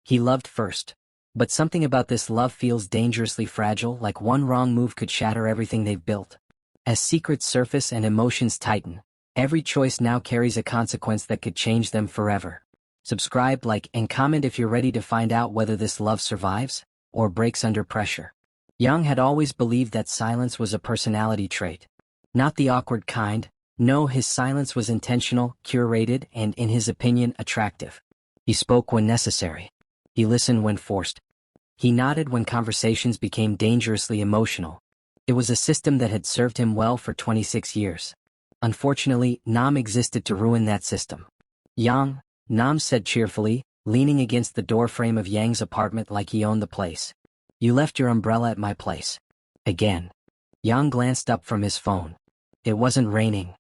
He loved first. But something about this love feels dangerously fragile, like one wrong move could shatter everything they've built. As secrets surface and emotions tighten, every choice now carries a consequence that could change them forever. Subscribe, like, and comment if you're ready to find out whether this love survives or breaks under pressure. Young had always believed that silence was a personality trait. Not the awkward kind. No, his silence was intentional, curated, and, in his opinion, attractive. He spoke when necessary. He listened when forced. He nodded when conversations became dangerously emotional. It was a system that had served him well for 26 years. Unfortunately, Nam existed to ruin that system. Yang, Nam said cheerfully, leaning against the doorframe of Yang's apartment like he owned the place. You left your umbrella at my place. Again. Yang glanced up from his phone. It wasn't raining.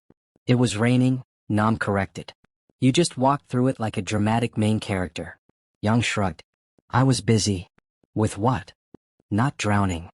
It was raining, Nam corrected. You just walked through it like a dramatic main character. Yang shrugged. I was busy. With what? Not drowning.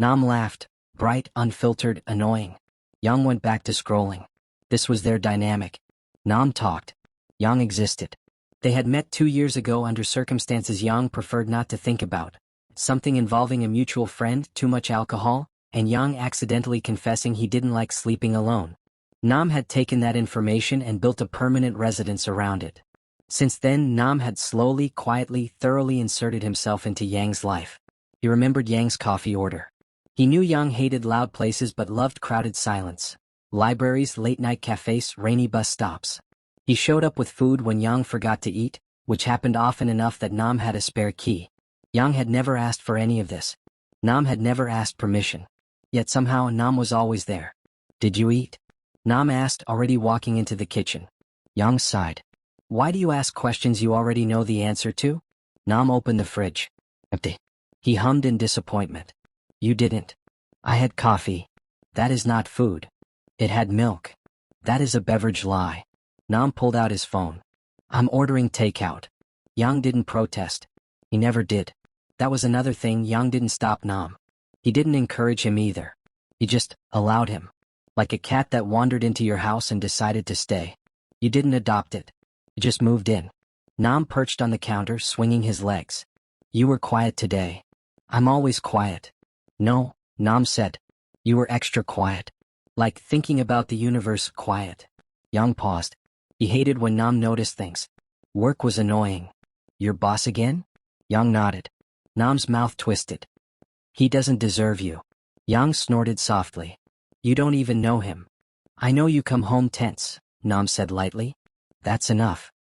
Nam laughed, bright, unfiltered, annoying. Yang went back to scrolling. This was their dynamic. Nam talked. Yang existed. They had met 2 years ago under circumstances Yang preferred not to think about. Something involving a mutual friend, too much alcohol, and Yang accidentally confessing he didn't like sleeping alone. Nam had taken that information and built a permanent residence around it. Since then, Nam had slowly, quietly, thoroughly inserted himself into Yang's life. He remembered Yang's coffee order. He knew Yang hated loud places but loved crowded silence. Libraries, late-night cafes, rainy bus stops. He showed up with food when Yang forgot to eat, which happened often enough that Nam had a spare key. Yang had never asked for any of this. Nam had never asked permission. Yet somehow Nam was always there. Did you eat? Nam asked, already walking into the kitchen. Yang sighed. Why do you ask questions you already know the answer to? Nam opened the fridge. Empty. He hummed in disappointment. You didn't. I had coffee. That is not food. It had milk. That is a beverage lie. Nam pulled out his phone. I'm ordering takeout. Yang didn't protest. He never did. That was another thing. Yang didn't stop Nam. He didn't encourage him either. He just allowed him. Like a cat that wandered into your house and decided to stay. You didn't adopt it. You just moved in. Nam perched on the counter, swinging his legs. You were quiet today. I'm always quiet. No, Nam said. You were extra quiet. Like thinking about the universe quiet. Yang paused. He hated when Nam noticed things. Work was annoying. Your boss again? Yang nodded. Nam's mouth twisted. He doesn't deserve you. Yang snorted softly. You don't even know him. I know you come home tense, Nam said lightly. That's enough.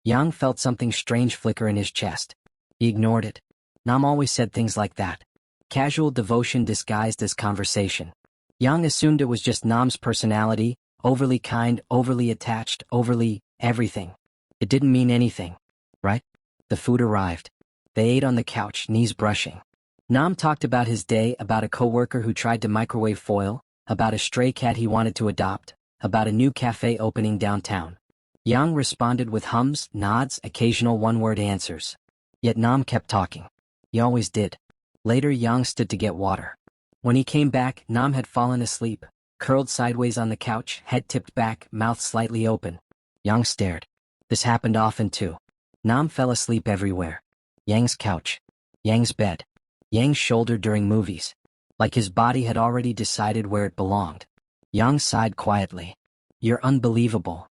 Yang felt something strange flicker in his chest. He ignored it. Nam always said things like that. Casual devotion disguised as conversation. Yang assumed it was just Nam's personality, overly kind, overly attached, overly everything. It didn't mean anything, right? The food arrived. They ate on the couch, knees brushing. Nam talked about his day, about a coworker who tried to microwave foil, about a stray cat he wanted to adopt, about a new cafe opening downtown. Yang responded with hums, nods, occasional one-word answers. Yet Nam kept talking. He always did. Later, Yang stood to get water. When he came back, Nam had fallen asleep, curled sideways on the couch, head tipped back, mouth slightly open. Yang stared. This happened often too. Nam fell asleep everywhere. Yang's couch. Yang's bed. Yang's shoulder during movies. Like his body had already decided where it belonged. Yang sighed quietly. You're unbelievable.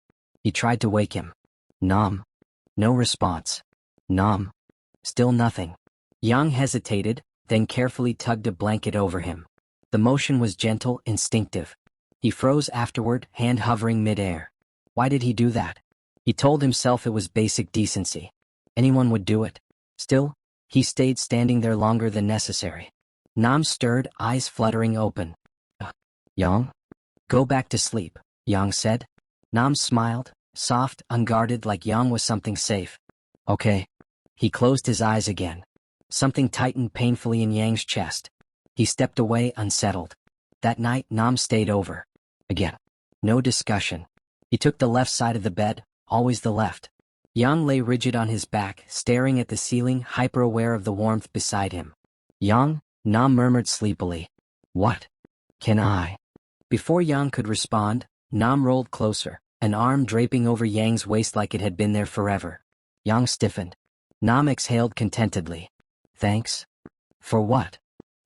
He tried to wake him. Nam. No response. Nam. Still nothing. Yang hesitated, then carefully tugged a blanket over him. The motion was gentle, instinctive. He froze afterward, hand hovering mid-air. Why did he do that? He told himself it was basic decency. Anyone would do it. Still, he stayed standing there longer than necessary. Nam stirred, eyes fluttering open. Yang? Go back to sleep, Yang said. Nam smiled, soft, unguarded, like Yang was something safe. Okay. He closed his eyes again. Something tightened painfully in Yang's chest. He stepped away, unsettled. That night, Nam stayed over. Again. No discussion. He took the left side of the bed, always the left. Yang lay rigid on his back, staring at the ceiling, hyper-aware of the warmth beside him. Yang? Nam murmured sleepily. What? Can I? Before Yang could respond, Nam rolled closer, an arm draping over Yang's waist like it had been there forever. Yang stiffened. Nam exhaled contentedly. Thanks. For what?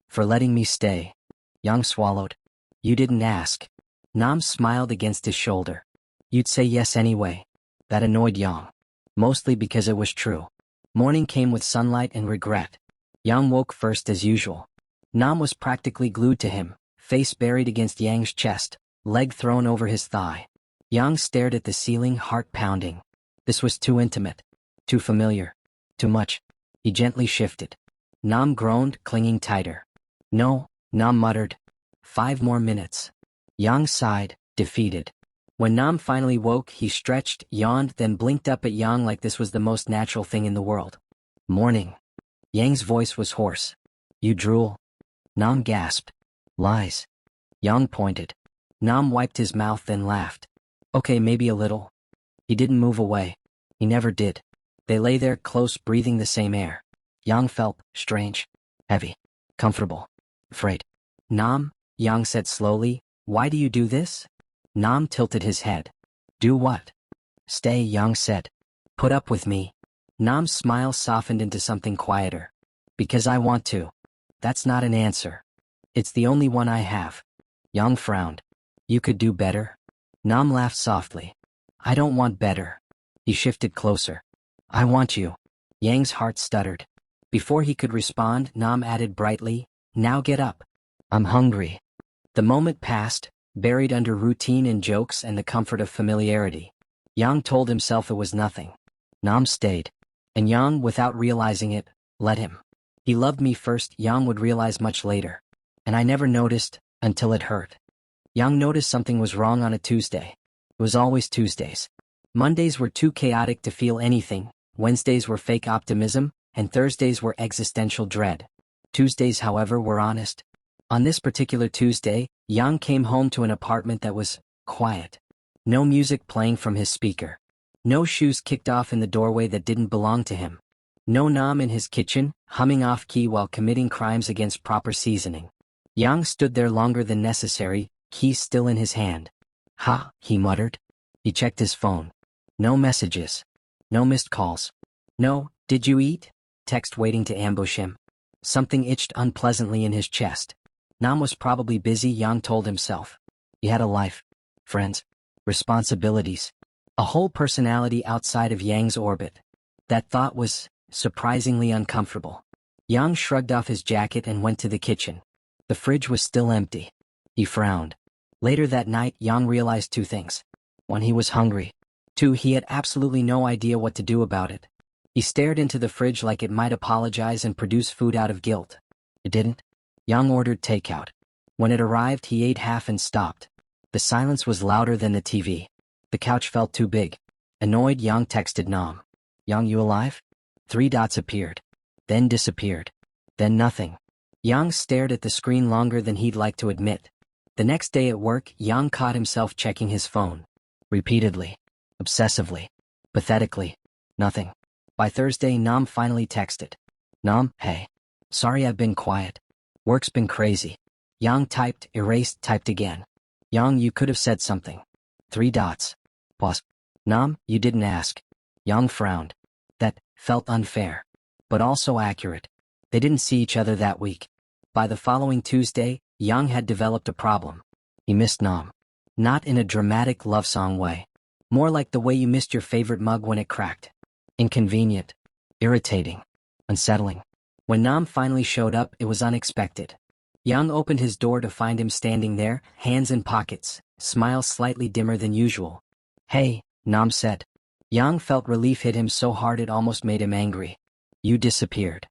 For letting me stay. Yang swallowed. You didn't ask. Nam smiled against his shoulder. You'd say yes anyway. That annoyed Yang. Mostly because it was true. Morning came with sunlight and regret. Yang woke first as usual. Nam was practically glued to him, face buried against Yang's chest, leg thrown over his thigh. Yang stared at the ceiling, heart pounding. This was too intimate. Too familiar. Too much. He gently shifted. Nam groaned, clinging tighter. No, Nam muttered. 5 more minutes. Yang sighed, defeated. When Nam finally woke, he stretched, yawned, then blinked up at Yang like this was the most natural thing in the world. Morning. Yang's voice was hoarse. You drool? Nam gasped. Lies. Yang pointed. Nam wiped his mouth, then laughed. Okay, maybe a little. He didn't move away. He never did. They lay there, close, breathing the same air. Yang felt strange, heavy, comfortable, afraid. Nam, Yang said slowly, why do you do this? Nam tilted his head. Do what? Stay, Yang said. Put up with me. Nam's smile softened into something quieter. Because I want to. That's not an answer. It's the only one I have. Yang frowned. You could do better? Nam laughed softly. I don't want better. He shifted closer. I want you. Yang's heart stuttered. Before he could respond, Nam added brightly, now get up. I'm hungry. The moment passed, buried under routine and jokes and the comfort of familiarity. Yang told himself it was nothing. Nam stayed. And Yang, without realizing it, let him. He loved me first, Yang would realize much later. And I never noticed, until it hurt. Yang noticed something was wrong on a Tuesday. It was always Tuesdays. Mondays were too chaotic to feel anything, Wednesdays were fake optimism, and Thursdays were existential dread. Tuesdays, however, were honest. On this particular Tuesday, Yang came home to an apartment that was quiet. No music playing from his speaker. No shoes kicked off in the doorway that didn't belong to him. No Nam in his kitchen, humming off-key while committing crimes against proper seasoning. Yang stood there longer than necessary, keys still in his hand. Ha, he muttered. He checked his phone. No messages. No missed calls. No, did you eat? Text waiting to ambush him. Something itched unpleasantly in his chest. Nam was probably busy, Yang told himself. He had a life. Friends. Responsibilities. A whole personality outside of Yang's orbit. That thought was surprisingly uncomfortable. Yang shrugged off his jacket and went to the kitchen. The fridge was still empty. He frowned. Later that night, Yang realized 2 things. 1, he was hungry. 2, he had absolutely no idea what to do about it. He stared into the fridge like it might apologize and produce food out of guilt. It didn't. Yang ordered takeout. When it arrived, he ate half and stopped. The silence was louder than the TV. The couch felt too big. Annoyed, Yang texted Nam. Yang, you alive? 3 dots appeared. Then disappeared. Then nothing. Yang stared at the screen longer than he'd like to admit. The next day at work, Yang caught himself checking his phone. Repeatedly. Obsessively. Pathetically. Nothing. By Thursday, Nam finally texted. Nam, hey. Sorry I've been quiet. Work's been crazy. Yang typed, erased, typed again. Yang, you could have said something. 3 dots. Pause. Nam, you didn't ask. Yang frowned. That felt unfair. But also accurate. They didn't see each other that week. By the following Tuesday, Yang had developed a problem. He missed Nam. Not in a dramatic love song way. More like the way you missed your favorite mug when it cracked. Inconvenient. Irritating. Unsettling. When Nam finally showed up, it was unexpected. Yang opened his door to find him standing there, hands in pockets, smile slightly dimmer than usual. Hey, Nam said. Yang felt relief hit him so hard it almost made him angry. You disappeared.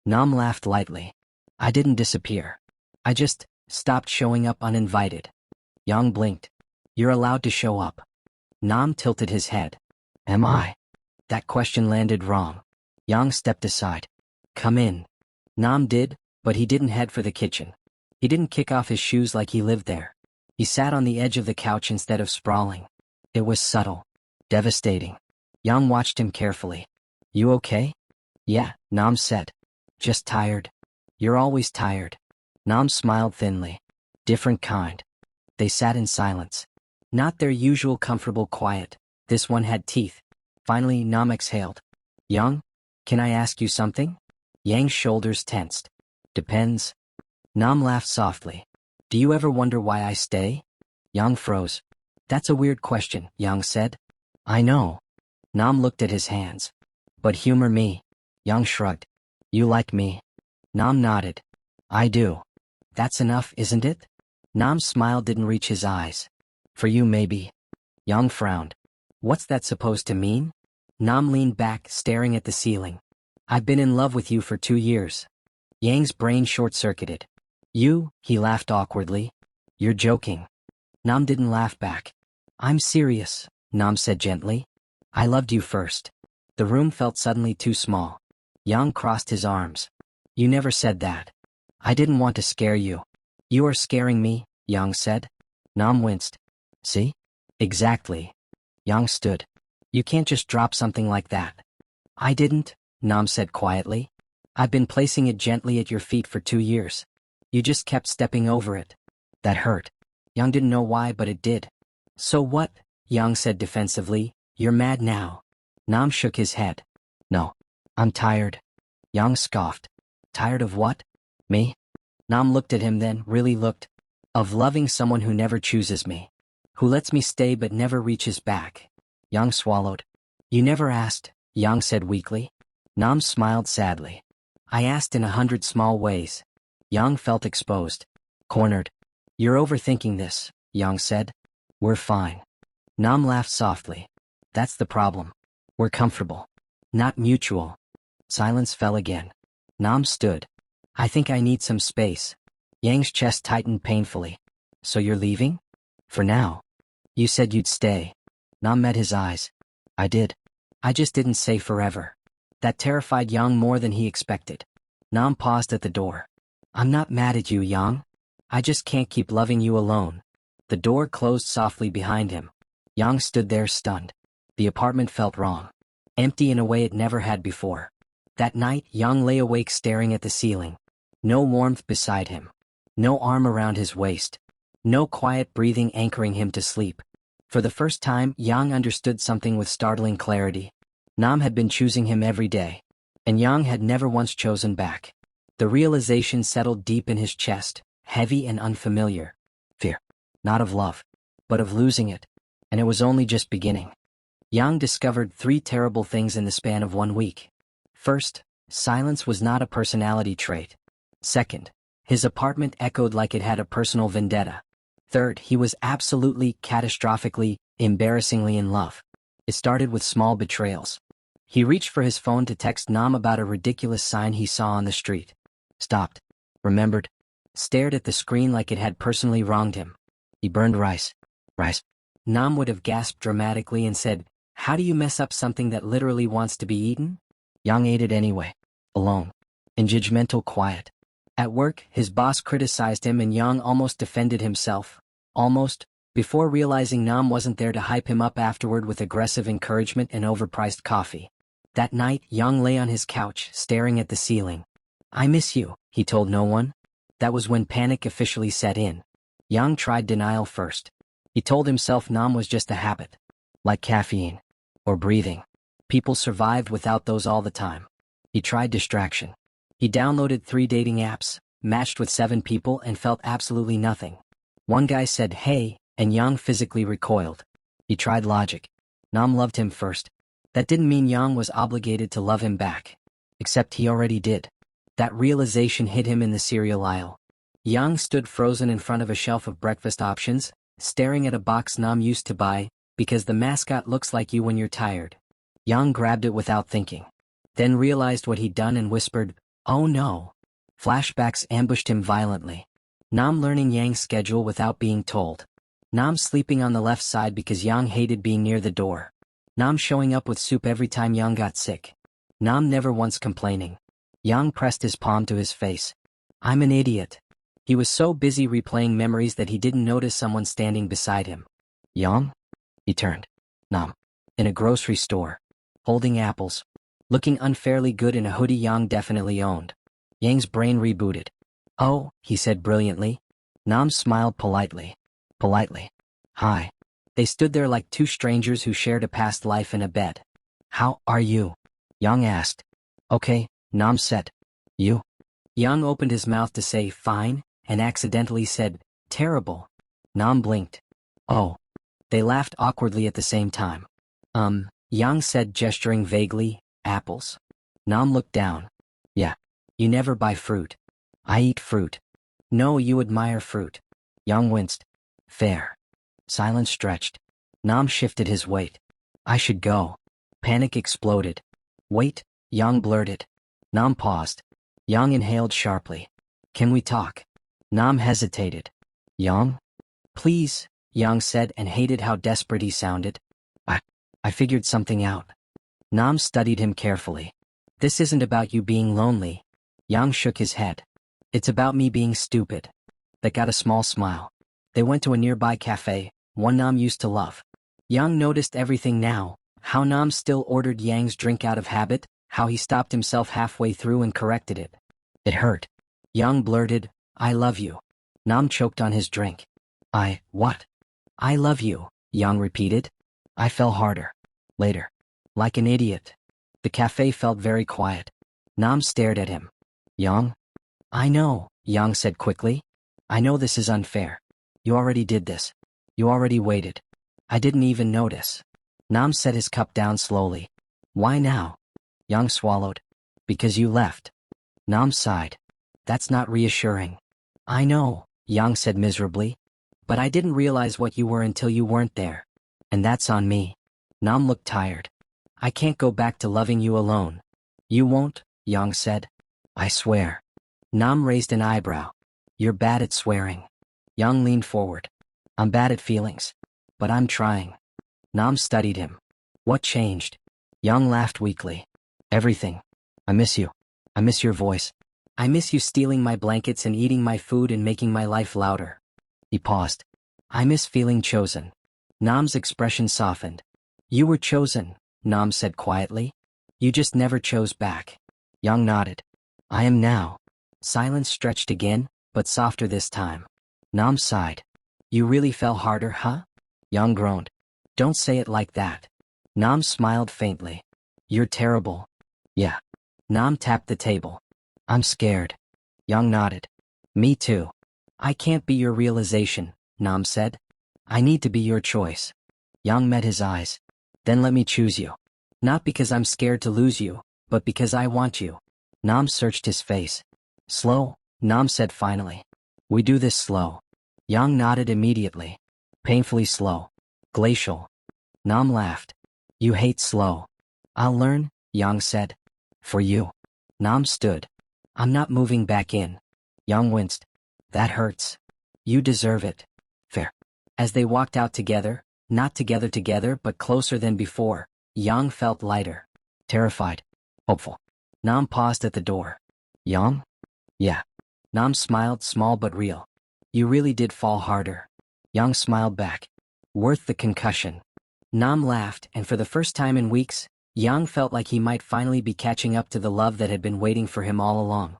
Nam laughed lightly. I didn't disappear. I just stopped showing up uninvited. Yang blinked. You're allowed to show up. Nam tilted his head. Am I? That question landed wrong. Yang stepped aside. Come in. Nam did, but he didn't head for the kitchen. He didn't kick off his shoes like he lived there. He sat on the edge of the couch instead of sprawling. It was subtle. Devastating. Yang watched him carefully. You okay? Yeah, Nam said. Just tired. You're always tired. Nam smiled thinly. Different kind. They sat in silence. Not their usual comfortable quiet. This one had teeth. Finally, Nam exhaled. Yang? Can I ask you something? Yang's shoulders tensed. Depends. Nam laughed softly. Do you ever wonder why I stay? Yang froze. That's a weird question, Yang said. I know. Nam looked at his hands. But humor me. Yang shrugged. You like me? Nam nodded. I do. That's enough, isn't it? Nam's smile didn't reach his eyes. For you, maybe. Yang frowned. What's that supposed to mean? Nam leaned back, staring at the ceiling. I've been in love with you for 2 years. Yang's brain short-circuited. You? He laughed awkwardly. You're joking. Nam didn't laugh back. I'm serious, Nam said gently. I loved you first. The room felt suddenly too small. Yang crossed his arms. You never said that. I didn't want to scare you. You are scaring me, Yang said. Nam winced. See? Exactly. Yang stood. You can't just drop something like that. I didn't, Nam said quietly. I've been placing it gently at your feet for 2 years. You just kept stepping over it. That hurt. Yang didn't know why, but it did. So what? Yang said defensively. You're mad now. Nam shook his head. No. I'm tired. Yang scoffed. Tired of what? Me? Nam looked at him, then really looked. Of loving someone who never chooses me. Who lets me stay but never reaches back. Yang swallowed. You never asked, Yang said weakly. Nam smiled sadly. I asked in 100 small ways. Yang felt exposed. Cornered. You're overthinking this, Yang said. We're fine. Nam laughed softly. That's the problem. We're comfortable. Not mutual. Silence fell again. Nam stood. I think I need some space. Yang's chest tightened painfully. So you're leaving? For now. You said you'd stay. Nam met his eyes. I did. I just didn't say forever. That terrified Yang more than he expected. Nam paused at the door. I'm not mad at you, Yang. I just can't keep loving you alone. The door closed softly behind him. Yang stood there stunned. The apartment felt wrong. Empty in a way it never had before. That night, Yang lay awake staring at the ceiling. No warmth beside him. No arm around his waist. No quiet breathing anchoring him to sleep. For the first time, Yang understood something with startling clarity. Nam had been choosing him every day. And Yang had never once chosen back. The realization settled deep in his chest, heavy and unfamiliar. Fear. Not of love, but of losing it. And it was only just beginning. Yang discovered 3 terrible things in the span of 1 week. First, silence was not a personality trait. Second, his apartment echoed like it had a personal vendetta. Third, he was absolutely, catastrophically, embarrassingly in love. It started with small betrayals. He reached for his phone to text Nam about a ridiculous sign he saw on the street. Stopped. Remembered. Stared at the screen like it had personally wronged him. He burned rice. Rice. Nam would have gasped dramatically and said, how do you mess up something that literally wants to be eaten? Yang ate it anyway. Alone. In judgmental quiet. At work, his boss criticized him and Yang almost defended himself. Almost. Before realizing Nam wasn't there to hype him up afterward with aggressive encouragement and overpriced coffee. That night, Yang lay on his couch, staring at the ceiling. I miss you, he told no one. That was when panic officially set in. Yang tried denial first. He told himself Nam was just a habit. Like caffeine. Or breathing. People survived without those all the time. He tried distraction. He downloaded 3 dating apps, matched with 7 people and felt absolutely nothing. One guy said, hey, and Yang physically recoiled. He tried logic. Nam loved him first. That didn't mean Yang was obligated to love him back. Except he already did. That realization hit him in the cereal aisle. Yang stood frozen in front of a shelf of breakfast options, staring at a box Nam used to buy, because the mascot looks like you when you're tired. Yang grabbed it without thinking. Then realized what he'd done and whispered, oh no. Flashbacks ambushed him violently. Nam learning Yang's schedule without being told. Nam sleeping on the left side because Yang hated being near the door. Nam showing up with soup every time Yang got sick. Nam never once complaining. Yang pressed his palm to his face. I'm an idiot. He was so busy replaying memories that he didn't notice someone standing beside him. Yang? He turned. Nam. In a grocery store. Holding apples. Looking unfairly good in a hoodie Yang definitely owned. Yang's brain rebooted. Oh, he said brilliantly. Nam smiled politely. Politely. Hi. They stood there like 2 strangers who shared a past life in a bed. How are you? Yang asked. Okay, Nam said. You? Young opened his mouth to say fine, and accidentally said, terrible. Nam blinked. Oh. They laughed awkwardly at the same time. Yang said, gesturing vaguely, apples. Nam looked down. Yeah. You never buy fruit. I eat fruit. No, you admire fruit. Yang winced. Fair. Silence stretched. Nam shifted his weight. I should go. Panic exploded. Wait, Yang blurted. Nam paused. Yang inhaled sharply. Can we talk? Nam hesitated. Yang? Please, Yang said, and hated how desperate he sounded. I figured something out. Nam studied him carefully. This isn't about you being lonely. Yang shook his head. It's about me being stupid. That got a small smile. They went to a nearby cafe, one Nam used to love. Yang noticed everything now, how Nam still ordered Yang's drink out of habit, how he stopped himself halfway through and corrected it. It hurt. Yang blurted, I love you. Nam choked on his drink. What? I love you, Yang repeated. I fell harder. Later. Like an idiot. The cafe felt very quiet. Nam stared at him. Yang? I know, Yang said quickly. I know this is unfair. You already did this. You already waited. I didn't even notice. Nam set his cup down slowly. Why now? Yang swallowed. Because you left. Nam sighed. That's not reassuring. I know, Yang said miserably. But I didn't realize what you were until you weren't there. And that's on me. Nam looked tired. I can't go back to loving you alone. You won't, Yang said. I swear. Nam raised an eyebrow. You're bad at swearing. Yang leaned forward. I'm bad at feelings. But I'm trying. Nam studied him. What changed? Yang laughed weakly. Everything. I miss you. I miss your voice. I miss you stealing my blankets and eating my food and making my life louder. He paused. I miss feeling chosen. Nam's expression softened. You were chosen, Nam said quietly. You just never chose back. Yang nodded. I am now. Silence stretched again, but softer this time. Nam sighed. You really fell harder, huh? Yang groaned. Don't say it like that. Nam smiled faintly. You're terrible. Yeah. Nam tapped the table. I'm scared. Yang nodded. Me too. I can't be your realization, Nam said. I need to be your choice. Yang met his eyes. Then let me choose you. Not because I'm scared to lose you, but because I want you. Nam searched his face. Slow, Nam said finally. We do this slow. Yang nodded immediately. Painfully slow. Glacial. Nam laughed. You hate slow. I'll learn, Yang said. For you. Nam stood. I'm not moving back in. Yang winced. That hurts. You deserve it. Fair. As they walked out together, not together but closer than before, Yang felt lighter. Terrified. Hopeful. Nam paused at the door. Yang? Yeah. Nam smiled, small but real. You really did fall harder. Yang smiled back. Worth the concussion. Nam laughed, and for the first time in weeks, Yang felt like he might finally be catching up to the love that had been waiting for him all along.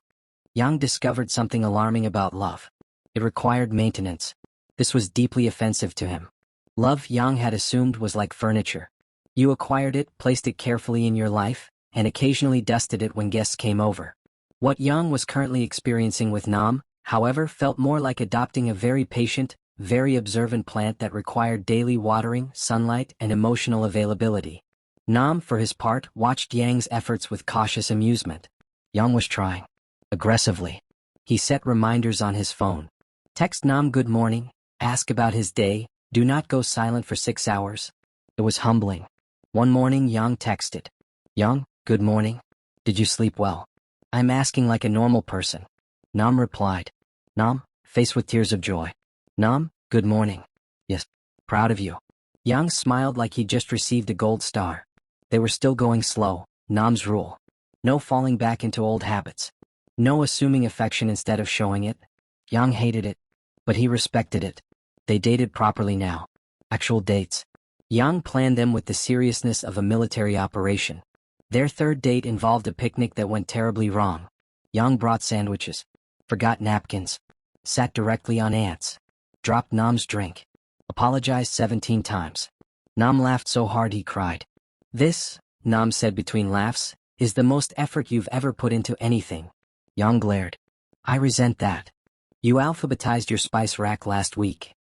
Yang discovered something alarming about love. It required maintenance. This was deeply offensive to him. Love, Yang had assumed, was like furniture. You acquired it, placed it carefully in your life, and occasionally dusted it when guests came over. What Yang was currently experiencing with Nam, however, felt more like adopting a very patient, very observant plant that required daily watering, sunlight, and emotional availability. Nam, for his part, watched Yang's efforts with cautious amusement. Yang was trying. Aggressively. He set reminders on his phone. Text Nam good morning, ask about his day, do not go silent for 6 hours. It was humbling. One morning Yang texted. Yang, good morning. Did you sleep well? I'm asking like a normal person. Nam replied. Nam, face with tears of joy. Nam, good morning. Yes, proud of you. Yang smiled like he'd just received a gold star. They were still going slow, Nam's rule. No falling back into old habits. No assuming affection instead of showing it. Yang hated it, but he respected it. They dated properly now. Actual dates. Yang planned them with the seriousness of a military operation. Their third date involved a picnic that went terribly wrong. Yang brought sandwiches. Forgot napkins. Sat directly on ants. Dropped Nam's drink. Apologized 17 times. Nam laughed so hard he cried. This, Nam said between laughs, is the most effort you've ever put into anything. Yang glared. I resent that. You alphabetized your spice rack last week.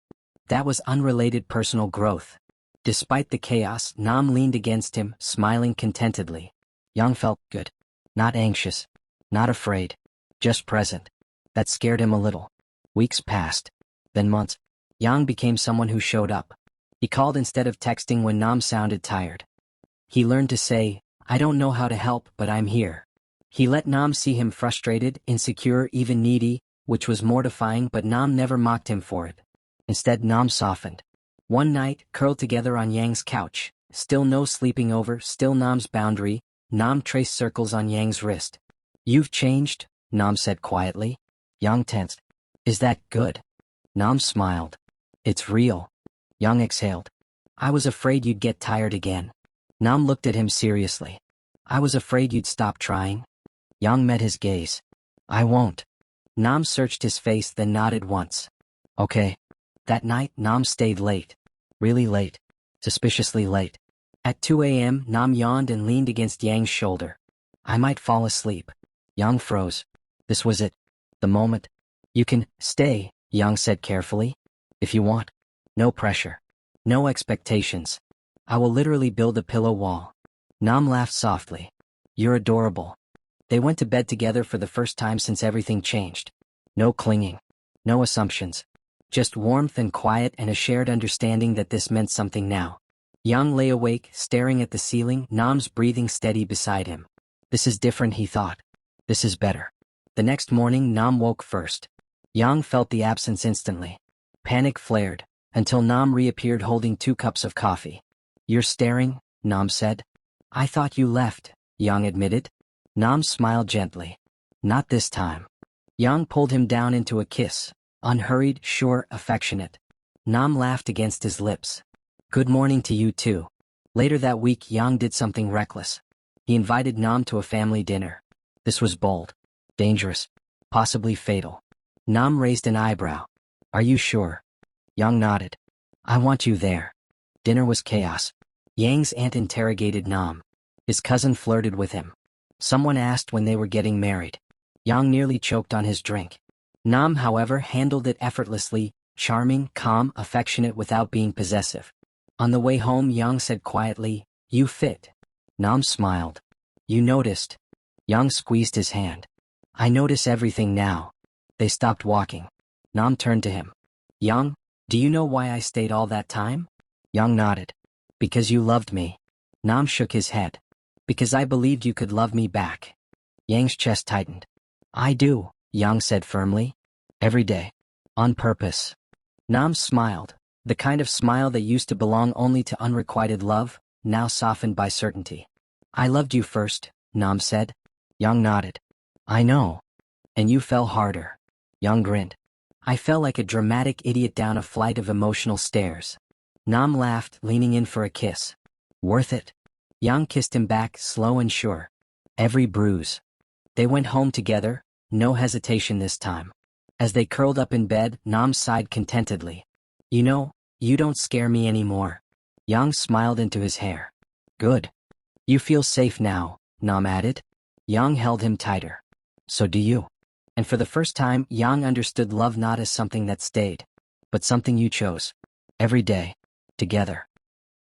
That was unrelated personal growth. Despite the chaos, Nam leaned against him, smiling contentedly. Yang felt good. Not anxious. Not afraid. Just present. That scared him a little. Weeks passed. Then months. Yang became someone who showed up. He called instead of texting when Nam sounded tired. He learned to say, I don't know how to help, but I'm here. He let Nam see him frustrated, insecure, even needy, which was mortifying, but Nam never mocked him for it. Instead, Nam softened. One night, curled together on Yang's couch, still no sleeping over, still Nam's boundary, Nam traced circles on Yang's wrist. You've changed, Nam said quietly. Yang tensed. Is that good? Nam smiled. It's real. Yang exhaled. I was afraid you'd get tired again. Nam looked at him seriously. I was afraid you'd stop trying. Yang met his gaze. I won't. Nam searched his face, then nodded once. Okay. That night, Nam stayed late. Really late. Suspiciously late. At 2 a.m., Nam yawned and leaned against Yang's shoulder. I might fall asleep. Yang froze. This was it. The moment. You can stay, Yang said carefully. If you want. No pressure. No expectations. I will literally build a pillow wall. Nam laughed softly. You're adorable. They went to bed together for the first time since everything changed. No clinging. No assumptions. Just warmth and quiet and a shared understanding that this meant something now. Yang lay awake, staring at the ceiling, Nam's breathing steady beside him. This is different, he thought. This is better. The next morning, Nam woke first. Yang felt the absence instantly. Panic flared, until Nam reappeared holding 2 cups of coffee. You're staring, Nam said. I thought you left, Yang admitted. Nam smiled gently. Not this time. Yang pulled him down into a kiss. Unhurried, sure, affectionate. Nam laughed against his lips. Good morning to you too. Later that week, Yang did something reckless. He invited Nam to a family dinner. This was bold. Dangerous. Possibly fatal. Nam raised an eyebrow. Are you sure? Yang nodded. I want you there. Dinner was chaos. Yang's aunt interrogated Nam. His cousin flirted with him. Someone asked when they were getting married. Yang nearly choked on his drink. Nam, however, handled it effortlessly, charming, calm, affectionate without being possessive. On the way home, Yang said quietly, You fit. Nam smiled. You noticed. Yang squeezed his hand. I notice everything now. They stopped walking. Nam turned to him. Yang, do you know why I stayed all that time? Yang nodded. Because you loved me. Nam shook his head. Because I believed you could love me back. Yang's chest tightened. I do, Yang said firmly. Every day. On purpose. Nam smiled, the kind of smile that used to belong only to unrequited love, now softened by certainty. I loved you first, Nam said. Yang nodded. I know. And you fell harder. Yang grinned. I fell like a dramatic idiot down a flight of emotional stairs. Nam laughed, leaning in for a kiss. Worth it? Yang kissed him back, slow and sure. Every bruise. They went home together, no hesitation this time. As they curled up in bed, Nam sighed contentedly. You know, you don't scare me anymore. Yang smiled into his hair. Good. You feel safe now, Nam added. Yang held him tighter. So do you. And for the first time, Yang understood love not as something that stayed, but something you chose. Every day. Together.